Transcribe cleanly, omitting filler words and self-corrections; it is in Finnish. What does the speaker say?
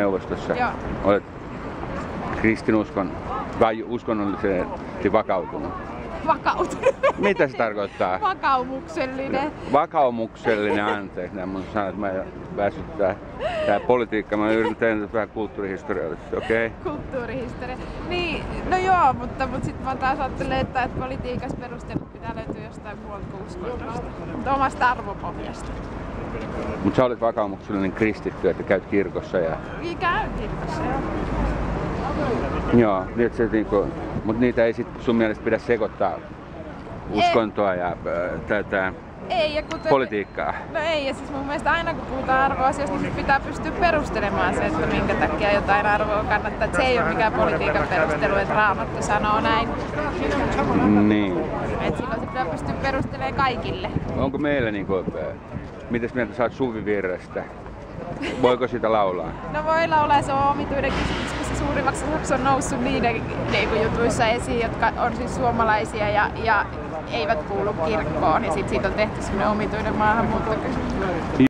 neuvostossa. Joo. Olet kristinuskon vai uskonnollisesti vakautunut. Vakautunut. Mitä se tarkoittaa? Vakaumuksellinen. Vakaumuksellinen, anteeksi. Nämä mun sanat, mä väsyttää tää politiikka. Mä yritän tehdä vähän kulttuurihistoriallisesti, okei? Okay? Kulttuurihistoria. Niin, no joo, mutta sit mä taas ajattelen, että politiikassa perustelut pitää löytyä jostain muualta kuin uskonnosta. Mutta omasta arvopohjasta. Mut sä olet vakaumuksellinen kristitty, että käyt kirkossa ja... Käyn kirkossa, joo. Joo, niin se niinku... Mut niitä ei sit sun mielestä pidä sekoittaa uskontoa ja tätä... Ei, ja kuten, politiikkaa. No ei, ja siis mun mielestä aina kun puhutaan arvoasioista, niin pitää pystyä perustelemaan se, että minkä takia jotain arvoa kannattaa. Että se ei ole mikään politiikan perustelu, että Raamattu sanoo näin. Niin. Et silloin se pitää pystyä perustelemaan kaikille. Onko meillä niinku... Mitäs mieltä sä oot Suvivirrestä? Voiko sitä laulaa? No voi laulaa, se on omituinen kysymys, koska suurimmaksi osaksi on noussut niiden jutuissa esiin, jotka on siis suomalaisia ja eivät kuulu kirkkoon. Ja sit siitä on tehty semmoinen omituinen maahanmuuttokysymys.